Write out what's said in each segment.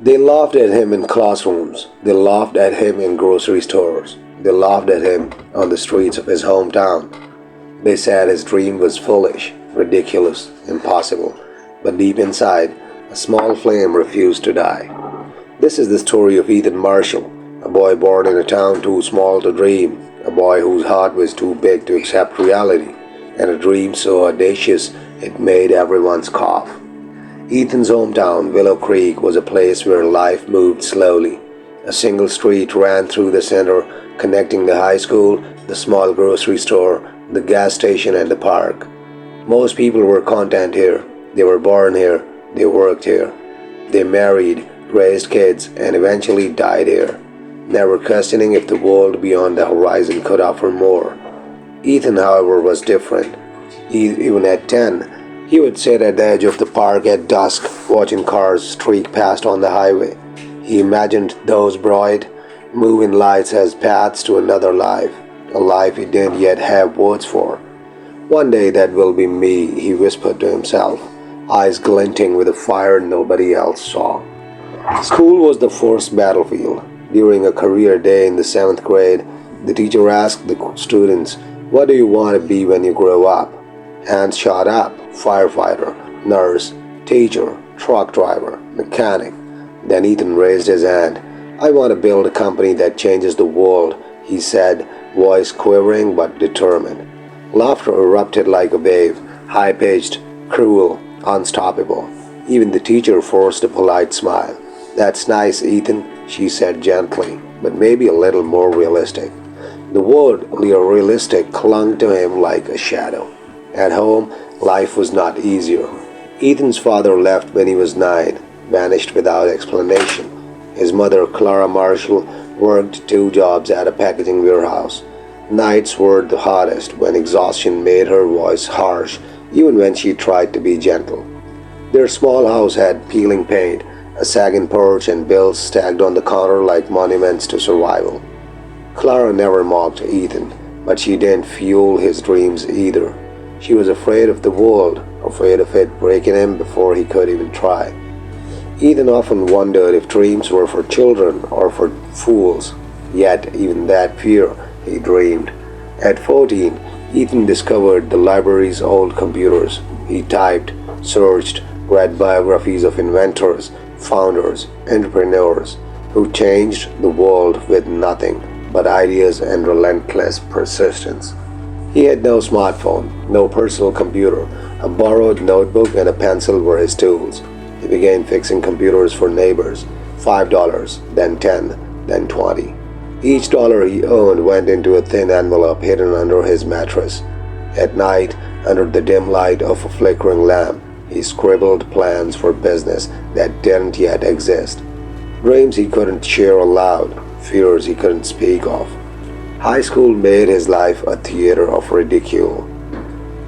They laughed at him in classrooms. They laughed at him in grocery stores. They laughed at him on the streets of his hometown. They said his dream was foolish, ridiculous, impossible. But deep inside, a small flame refused to die. This is the story of Ethan Marshall, a boy born in a town too small to dream, a boy whose heart was too big to accept reality, and a dream so audacious it made everyone's cough. Ethan's hometown, Willow Creek, was a place where life moved slowly. A single street ran through the center, connecting the high school, the small grocery store, the gas station, and the park. Most people were content here. They were born here. They worked here. They married, raised kids, and eventually died here, never questioning if the world beyond the horizon could offer more. Ethan, however, was different. Even at 10, he would sit at the edge of the park at dusk, watching cars streak past on the highway. He imagined those bright, moving lights as paths to another life, a life he didn't yet have words for. One day that will be me, he whispered to himself, eyes glinting with a fire nobody else saw. School was the first battlefield. During a career day in the 7th grade, the teacher asked the students, "What do you want to be when you grow up?" Hands shot up: firefighter, nurse, teacher, truck driver, mechanic. Then Ethan raised his hand. "I want to build a company that changes the world," he said, voice quivering but determined. Laughter erupted like a wave, high-pitched, cruel, unstoppable. Even the teacher forced a polite smile. "That's nice, Ethan," she said gently, but maybe a little more realistic. The word realistic clung to him like a shadow. At home, life was not easier. Ethan's father left when he was 9, vanished without explanation. His mother, Clara Marshall, worked 2 jobs at a packaging warehouse. Nights were the hottest, when exhaustion made her voice harsh, even when she tried to be gentle. Their small house had peeling paint, a sagging porch, and bills stacked on the counter like monuments to survival. Clara never mocked Ethan, but she didn't fuel his dreams either. She was afraid of the world, afraid of it breaking him before he could even try. Ethan often wondered if dreams were for children or for fools, yet even that fear, he dreamed. At 14, Ethan discovered the library's old computers. He typed, searched, read biographies of inventors, founders, entrepreneurs who changed the world with nothing but ideas and relentless persistence. He had no smartphone, no personal computer. A borrowed notebook and a pencil were his tools. He began fixing computers for neighbors. $5, then 10, then 20. Each dollar he earned went into a thin envelope hidden under his mattress. At night, under the dim light of a flickering lamp, he scribbled plans for business that didn't yet exist. Dreams he couldn't share aloud, fears he couldn't speak of. High school made his life a theater of ridicule.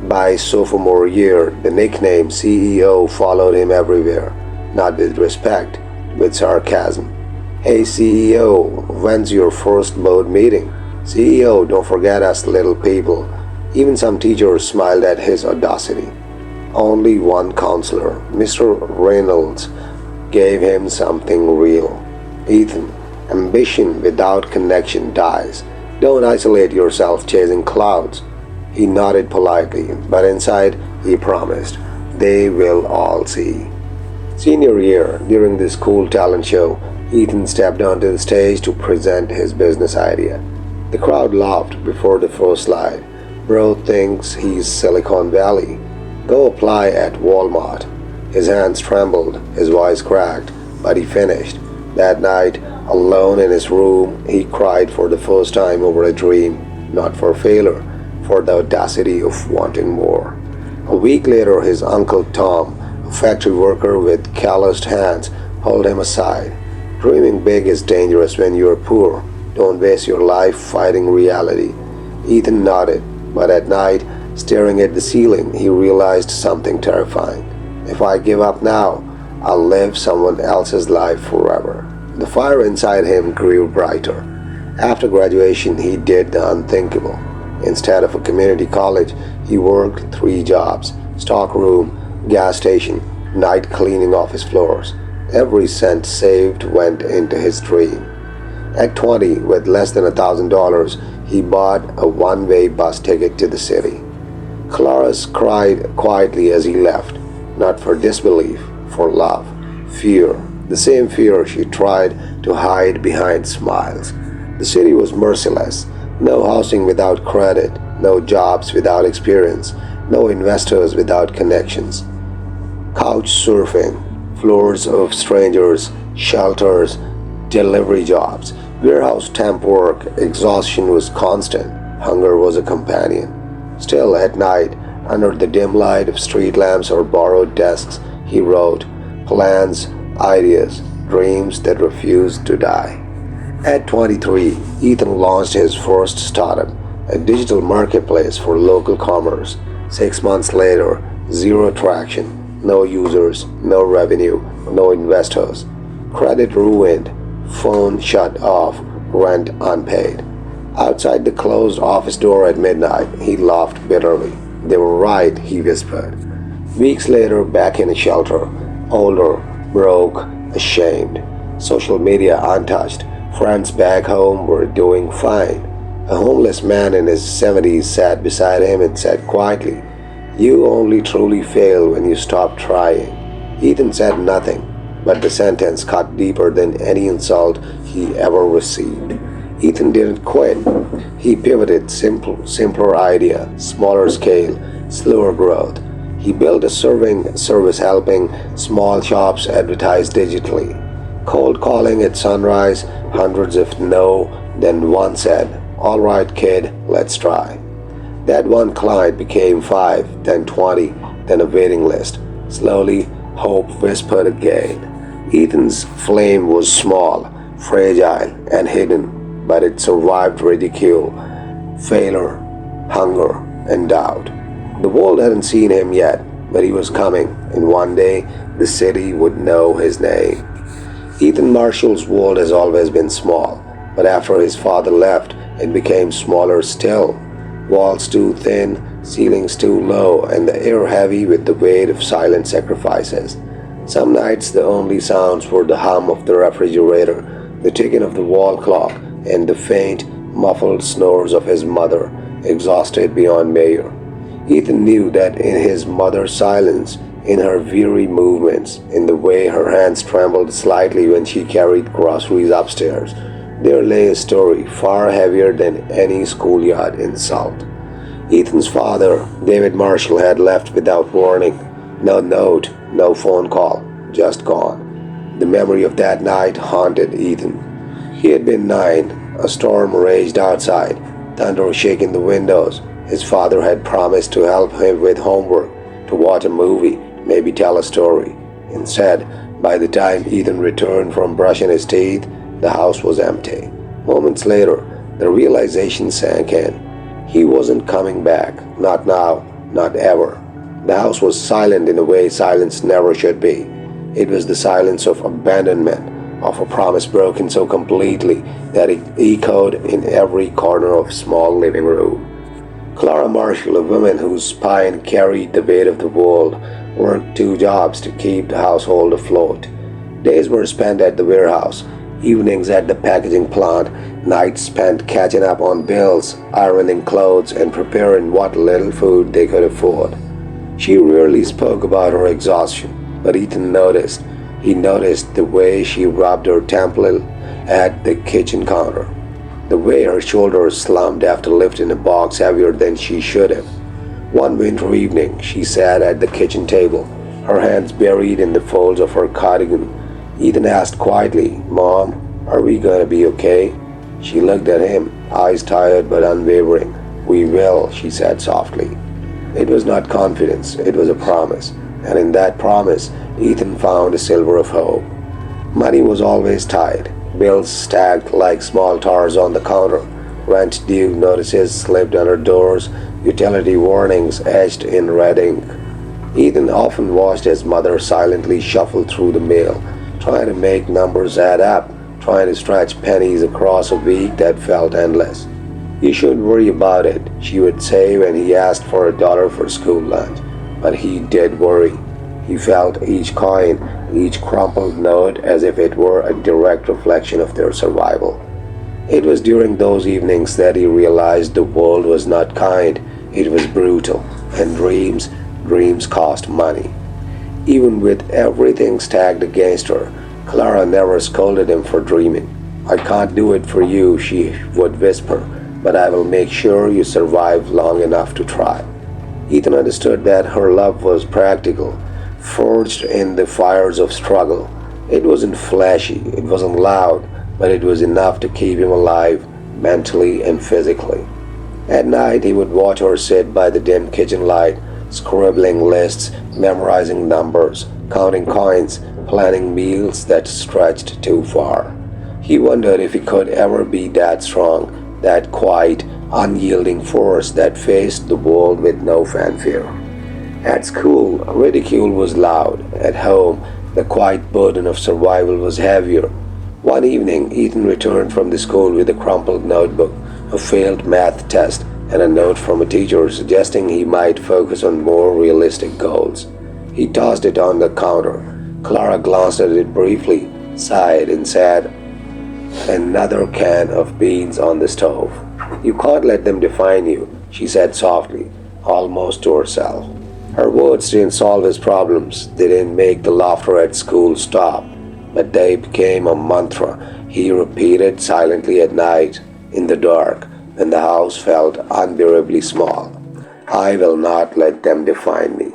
By sophomore year, the nickname CEO followed him everywhere, not with respect, with sarcasm. "Hey CEO, when's your first board meeting? CEO, don't forget us little people." Even some teachers smiled at his audacity. Only one counselor, Mr. Reynolds, gave him something real. "Ethan, ambition without connection dies. Don't isolate yourself chasing clouds." He nodded politely, but inside he promised, "They will all see." Senior year, during the school talent show, Ethan stepped onto the stage to present his business idea. The crowd laughed before the first slide. "Bro thinks he's Silicon Valley. Go apply at Walmart." His hands trembled, his voice cracked, but he finished. That night, alone in his room, he cried for the first time over a dream, not for failure, for the audacity of wanting more. A week later, his uncle Tom, a factory worker with calloused hands, pulled him aside. "Dreaming big is dangerous when you're poor. Don't waste your life fighting reality." Ethan nodded, but at night, staring at the ceiling, he realized something terrifying. "If I give up now, I'll live someone else's life forever." The fire inside him grew brighter. After graduation, he did the unthinkable. Instead of a community college, he worked 3 jobs: stockroom, gas station, night cleaning office floors. Every cent saved went into his dream. At 20, with less than $1,000, he bought a one-way bus ticket to the city. Clarence cried quietly as he left, not for disbelief, for love, fear, the same fear she tried to hide behind smiles. The city was merciless. No housing without credit, no jobs without experience, no investors without connections. Couch surfing, floors of strangers, shelters, delivery jobs, warehouse temp work, exhaustion was constant, hunger was a companion. Still, at night, under the dim light of street lamps or borrowed desks, he wrote plans, ideas, dreams that refused to die. At 23, Ethan launched his first startup, a digital marketplace for local commerce. 6 months later, zero traction, no users, no revenue, no investors. Credit ruined, phone shut off, rent unpaid. Outside the closed office door at midnight, he laughed bitterly. They were right, he whispered. Weeks later, back in a shelter, older, broke, ashamed, social media untouched, friends back home were doing fine. A homeless man in his 70s sat beside him and said quietly, "You only truly fail when you stop trying." Ethan said nothing, but the sentence cut deeper than any insult he ever received. Ethan didn't quit. He pivoted, simpler idea, smaller scale, slower growth. He built a service helping small shops advertise digitally. Cold calling at sunrise, hundreds of no, then one said, "All right, kid, let's try." That one client became 5, then 20, then a waiting list. Slowly, hope whispered again. Ethan's flame was small, fragile, and hidden, but it survived ridicule, failure, hunger, and doubt. The world hadn't seen him yet, but he was coming, and one day the city would know his name. Ethan Marshall's world has always been small, but after his father left, it became smaller still. Walls too thin, ceilings too low, and the air heavy with the weight of silent sacrifices. Some nights the only sounds were the hum of the refrigerator, the ticking of the wall clock, and the faint, muffled snores of his mother, exhausted beyond measure. Ethan knew that in his mother's silence, in her weary movements, in the way her hands trembled slightly when she carried groceries upstairs, there lay a story far heavier than any schoolyard insult. Ethan's father, David Marshall, had left without warning. No note, no phone call, just gone. The memory of that night haunted Ethan. He had been 9. A storm raged outside, thunder shaking the windows. His father had promised to help him with homework, to watch a movie, maybe tell a story. Instead, by the time Ethan returned from brushing his teeth, the house was empty. Moments later, the realization sank in. He wasn't coming back, not now, not ever. The house was silent in a way silence never should be. It was the silence of abandonment, of a promise broken so completely that it echoed in every corner of a small living room. Clara Marshall, a woman whose spine carried the weight of the world, worked 2 jobs to keep the household afloat. Days were spent at the warehouse, evenings at the packaging plant, nights spent catching up on bills, ironing clothes, and preparing what little food they could afford. She rarely spoke about her exhaustion, but Ethan noticed. He noticed the way she rubbed her temple at the kitchen counter, the way her shoulders slumped after lifting a box heavier than she should have. One winter evening, she sat at the kitchen table, her hands buried in the folds of her cardigan. Ethan asked quietly, "Mom, are we going to be okay?" She looked at him, eyes tired but unwavering. "We will," she said softly. It was not confidence, it was a promise, and in that promise, Ethan found a sliver of hope. Money was always tight, bills stacked like small tars on the counter, rent due notices slipped under doors, utility warnings etched in red ink. Ethan often watched his mother silently shuffle through the mail, trying to make numbers add up, trying to stretch pennies across a week that felt endless. "You shouldn't worry about it," she would say when he asked for $1 for school lunch. But he did worry. He felt each coin each crumpled note as if it were a direct reflection of their survival. It was during those evenings that he realized the world was not kind, it was brutal, and dreams cost money. Even with everything stacked against her, Clara never scolded him for dreaming. "I can't do it for you," she would whisper, "but I will make sure you survive long enough to try." Ethan understood that her love was practical, forged in the fires of struggle. It wasn't flashy, it wasn't loud, but it was enough to keep him alive, mentally and physically. At night, he would watch her sit by the dim kitchen light, scribbling lists, memorizing numbers, counting coins, planning meals that stretched too far. He wondered if he could ever be that strong, that quiet, unyielding force that faced the world with no fanfare. At school, ridicule was loud. At home, the quiet burden of survival was heavier. One evening, Ethan returned from the school with a crumpled notebook, a failed math test, and a note from a teacher suggesting he might focus on more realistic goals. He tossed it on the counter. Clara glanced at it briefly, sighed, and said, "Another can of beans on the stove." "You can't let them define you," she said softly, almost to herself. Her words didn't solve his problems. They didn't make the laughter at school stop, but they became a mantra he repeated silently at night, in the dark, when the house felt unbearably small. "I will not let them define me."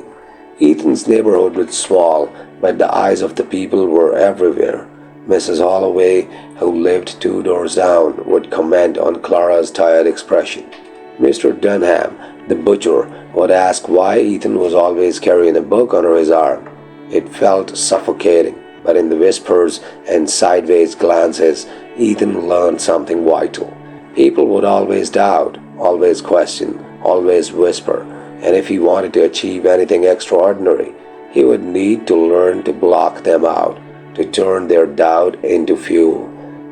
Ethan's neighborhood was small, but the eyes of the people were everywhere. Mrs. Holloway, who lived 2 doors down, would comment on Clara's tired expression. Mr. Dunham, the butcher, would ask why Ethan was always carrying a book under his arm. It felt suffocating, but in the whispers and sideways glances, Ethan learned something vital. People would always doubt, always question, always whisper, and if he wanted to achieve anything extraordinary, he would need to learn to block them out, to turn their doubt into fuel.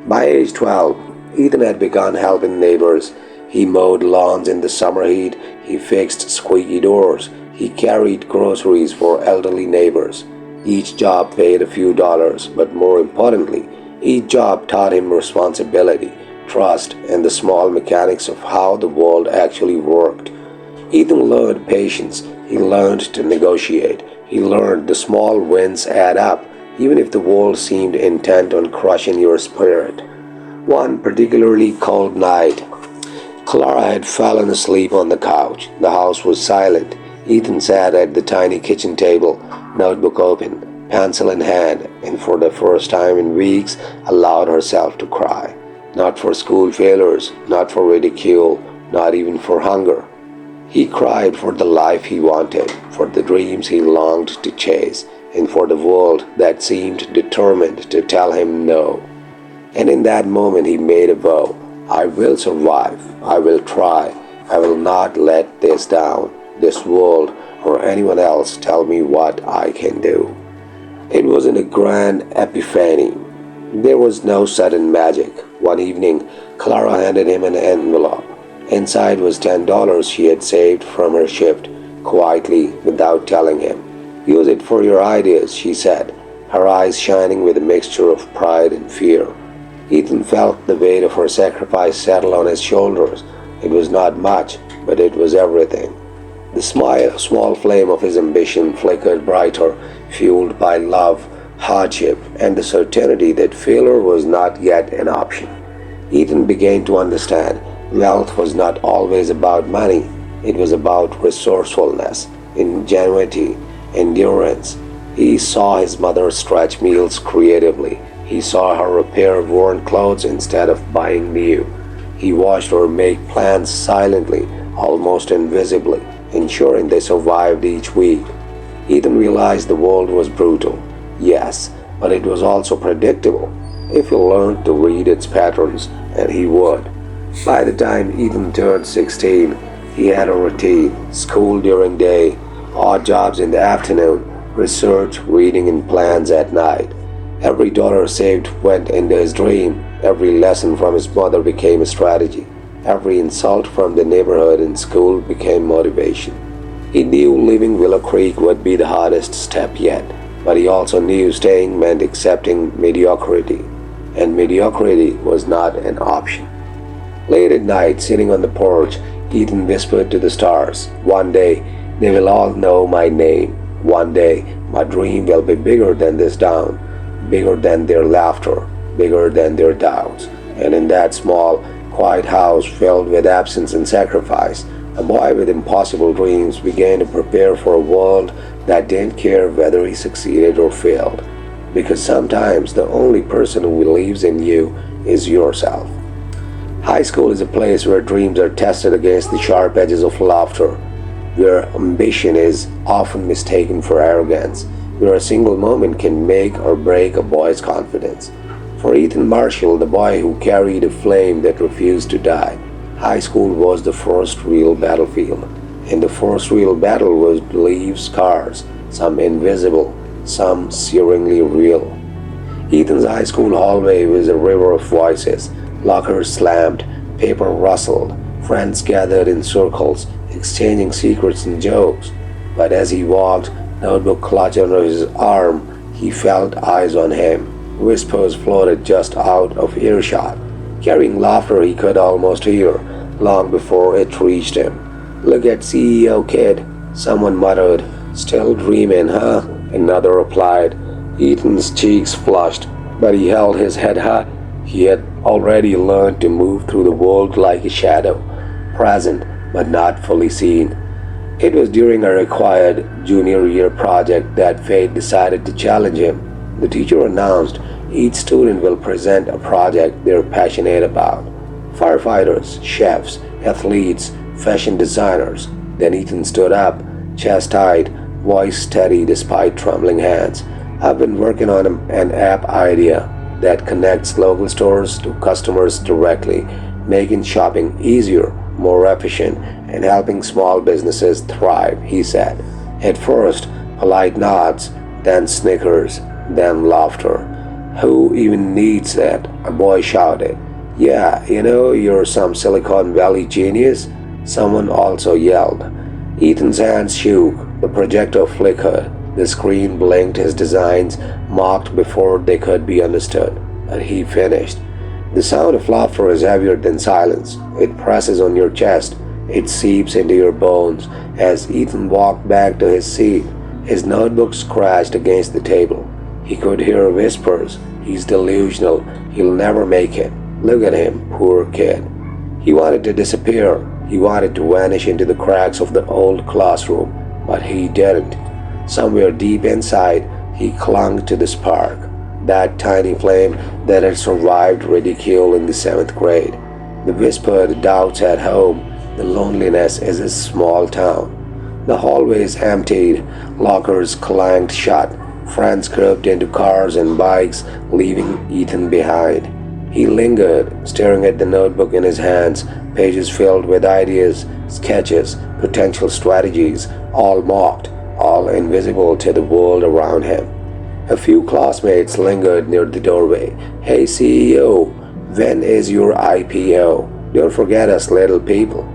By age 12, Ethan had begun helping neighbors. He mowed lawns in the summer heat, he fixed squeaky doors, he carried groceries for elderly neighbors. Each job paid a few dollars, but more importantly, each job taught him responsibility, trust, and the small mechanics of how the world actually worked. Ethan learned patience, he learned to negotiate, he learned the small wins add up, even if the world seemed intent on crushing your spirit. One particularly cold night, Clara had fallen asleep on the couch. The house was silent. Ethan sat at the tiny kitchen table, notebook open, pencil in hand, and for the first time in weeks allowed herself to cry. Not for school failures, not for ridicule, not even for hunger. He cried for the life he wanted, for the dreams he longed to chase, and for the world that seemed determined to tell him no. And in that moment he made a vow. "I will survive. I will try. I will not let this down, this world, or anyone else tell me what I can do." It wasn't a grand epiphany. There was no sudden magic. One evening, Clara handed him an envelope. Inside was $10 she had saved from her shift, quietly, without telling him. "Use it for your ideas," she said, her eyes shining with a mixture of pride and fear. Ethan felt the weight of her sacrifice settle on his shoulders. It was not much, but it was everything. The small flame of his ambition flickered brighter, fueled by love, hardship, and the certainty that failure was not yet an option. Ethan began to understand wealth was not always about money. It was about resourcefulness, ingenuity, endurance. He saw his mother stretch meals creatively. He saw her repair worn clothes instead of buying new. He watched her make plans silently, almost invisibly, ensuring they survived each week. Ethan realized the world was brutal, yes, but it was also predictable, if he learned to read its patterns, and he would. By the time Ethan turned 16, he had a routine: school during day, odd jobs in the afternoon, research, reading, and plans at night. Every dollar saved went into his dream. Every lesson from his mother became a strategy. Every insult from the neighborhood and school became motivation. He knew leaving Willow Creek would be the hardest step yet, But he also knew staying meant accepting mediocrity, and mediocrity was not an option. Late at night, sitting on the porch, Ethan whispered to the stars, "One day, they will all know my name. One day, my dream will be bigger than this town, bigger than their laughter, bigger than their doubts." And in that small, quiet house filled with absence and sacrifice, a boy with impossible dreams began to prepare for a world that didn't care whether he succeeded or failed. Because sometimes the only person who believes in you is yourself. High school is a place where dreams are tested against the sharp edges of laughter, where ambition is often mistaken for arrogance, where a single moment can make or break a boy's confidence. For Ethan Marshall, the boy who carried a flame that refused to die, high school was the first real battlefield. And the first real battle was belief scars, some invisible, some searingly real. Ethan's high school hallway was a river of voices. Lockers slammed, paper rustled, friends gathered in circles, exchanging secrets and jokes. But as he walked, notebook clutched under his arm, he felt eyes on him. Whispers floated just out of earshot, carrying laughter he could almost hear long before it reached him. "Look at CEO, kid," someone muttered. "Still dreaming, huh?" Another replied. Ethan's cheeks flushed, but he held his head high. He had already learned to move through the world like a shadow, present but not fully seen. It was during a required junior year project that fate decided to challenge him. The teacher announced each student will present a project they're passionate about. Firefighters, chefs, athletes, fashion designers. Then Ethan stood up, chest tight, voice steady despite trembling hands. "I've been working on an app idea that connects local stores to customers directly, making shopping easier, more efficient, and helping small businesses thrive," he said. At first, polite nods, then snickers, then laughter. "Who even needs that?" a boy shouted. "Yeah, you're some Silicon Valley genius," someone also yelled. Ethan's hands shook, the projector flickered, the screen blinked, his designs mocked before they could be understood. But he finished. The sound of laughter is heavier than silence. It presses on your chest. It seeps into your bones. As Ethan walked back to his seat, his notebook scratched against the table. He could hear whispers. "He's delusional. He'll never make it. Look at him, poor kid." He wanted to disappear. He wanted to vanish into the cracks of the old classroom, but he didn't. Somewhere deep inside, he clung to the spark, that tiny flame that had survived ridicule in the 7th grade. The whispered doubts at home, the loneliness in his small town. The hallways emptied, lockers clanged shut, friends crept into cars and bikes, leaving Ethan behind. He lingered, staring at the notebook in his hands, pages filled with ideas, sketches, potential strategies, all mocked, all invisible to the world around him. A few classmates lingered near the doorway. "Hey CEO, when is your IPO? Don't forget us little people."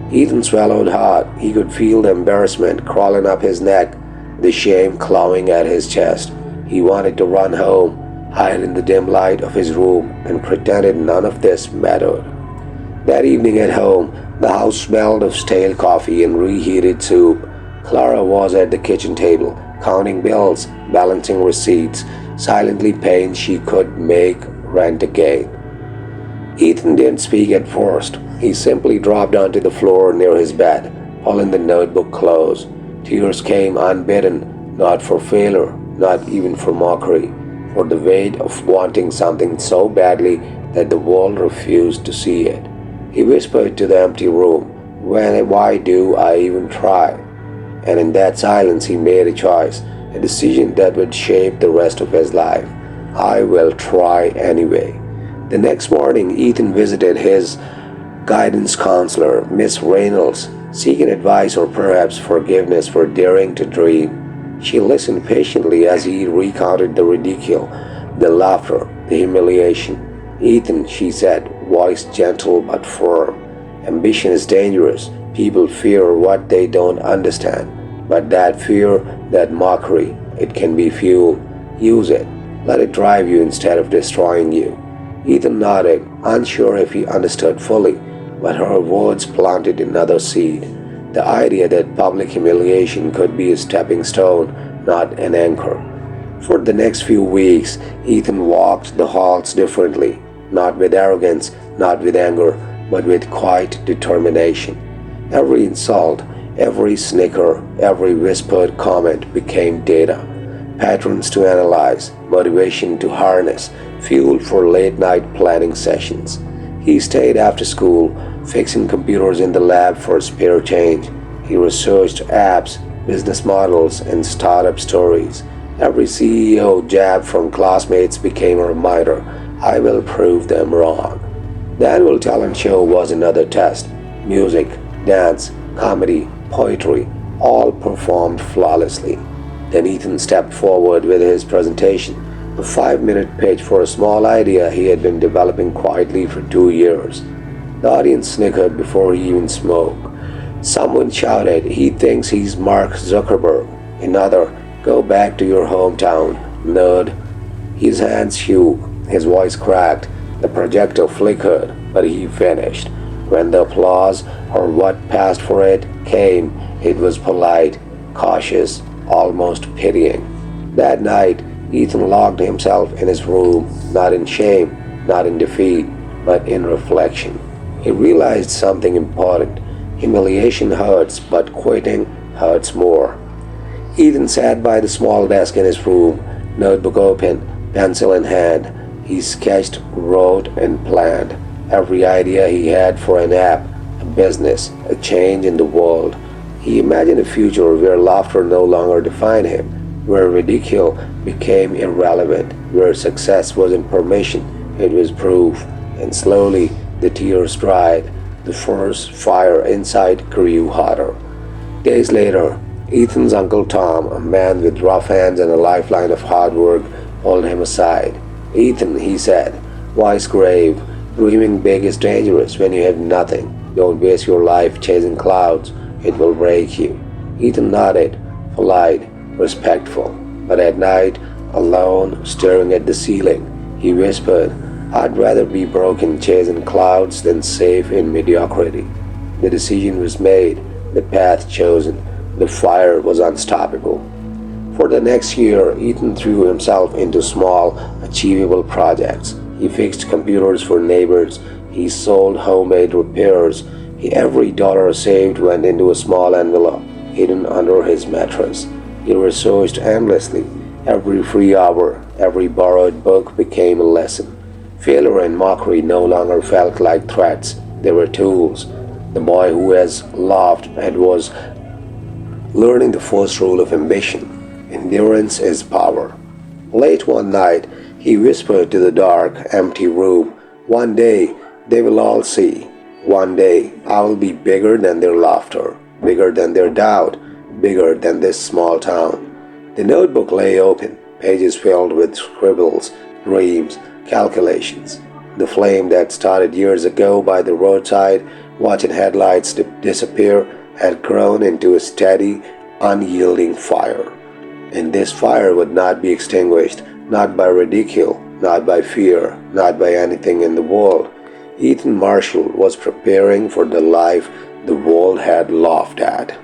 Ethan swallowed hard. He could feel the embarrassment crawling up his neck, the shame clawing at his chest. He wanted to run home, hide in the dim light of his room, and pretended none of this mattered. That evening at home, the house smelled of stale coffee and reheated soup. Clara was at the kitchen table, counting bills, balancing receipts, silently praying she could make rent again. Ethan didn't speak at first. He simply dropped onto the floor near his bed, pulling the notebook close. Tears came unbidden, not for failure, not even for mockery, for the weight of wanting something so badly that the world refused to see it. He whispered to the empty room, why do I even try?" And in that silence he made a choice, a decision that would shape the rest of his life. "I will try anyway." The next morning, Ethan visited his guidance counselor, Miss Reynolds, seeking advice or perhaps forgiveness for daring to dream. She listened patiently as he recounted the ridicule, the laughter, the humiliation. "Ethan," she said, voice gentle but firm, "ambition is dangerous. People fear what they don't understand. But that fear, that mockery, It can be fuel. Use it. Let it drive you instead of destroying you. Ethan nodded, unsure if he understood fully, but her words planted another seed. The idea that public humiliation could be a stepping stone, not an anchor. For the next few weeks, Ethan walked the halls differently, not with arrogance, not with anger, but with quiet determination. Every insult, every snicker, every whispered comment became data, patterns to analyze, motivation to harness, fuel for late-night planning sessions. He stayed after school, fixing computers in the lab for spare change. He researched apps, business models, and startup stories. Every CEO jab from classmates became a reminder, I will prove them wrong. The annual talent show was another test. Music, dance, comedy, poetry, all performed flawlessly. Then Ethan stepped forward with his presentation, a 5-minute pitch for a small idea he had been developing quietly for 2 years. The audience snickered before he even spoke. Someone shouted, he thinks he's Mark Zuckerberg. Another, go back to your hometown, nerd. His hands shook, his voice cracked, the projector flickered, but he finished. When the applause, or what passed for it, came, it was polite, cautious, almost pitying. That night, Ethan locked himself in his room, not in shame, not in defeat, but in reflection. He realized something important. Humiliation hurts, but quitting hurts more. Ethan sat by the small desk in his room, notebook open, pencil in hand. He sketched, wrote, and planned. Every idea he had for an app, a business, a change in the world. He imagined a future where laughter no longer defined him, where ridicule became irrelevant, where success wasn't permission, it was proof. And slowly, the tears dried. The first fire inside grew hotter. Days later, Ethan's Uncle Tom, a man with rough hands and a lifeline of hard work, pulled him aside. Ethan, he said, wise grave, dreaming big is dangerous when you have nothing. Don't waste your life chasing clouds. It will break you. Ethan nodded, polite, respectful. But at night, alone, staring at the ceiling, he whispered, I'd rather be broken chasing clouds than safe in mediocrity. The decision was made, the path chosen, the fire was unstoppable. For the next year, Ethan threw himself into small, achievable projects. He fixed computers for neighbors, he sold homemade repairs. Every dollar saved went into a small envelope, hidden under his mattress. He researched endlessly. Every free hour, every borrowed book became a lesson. Failure and mockery no longer felt like threats, they were tools. The boy who has laughed and was learning the first rule of ambition. Endurance is power. Late one night, he whispered to the dark, empty room, one day they will all see. One day I will be bigger than their laughter, bigger than their doubt, bigger than this small town. The notebook lay open, pages filled with scribbles, dreams, calculations. The flame that started years ago by the roadside, watching headlights disappear, had grown into a steady, unyielding fire. And this fire would not be extinguished, not by ridicule, not by fear, not by anything in the world. Ethan Marshall was preparing for the life the world had laughed at.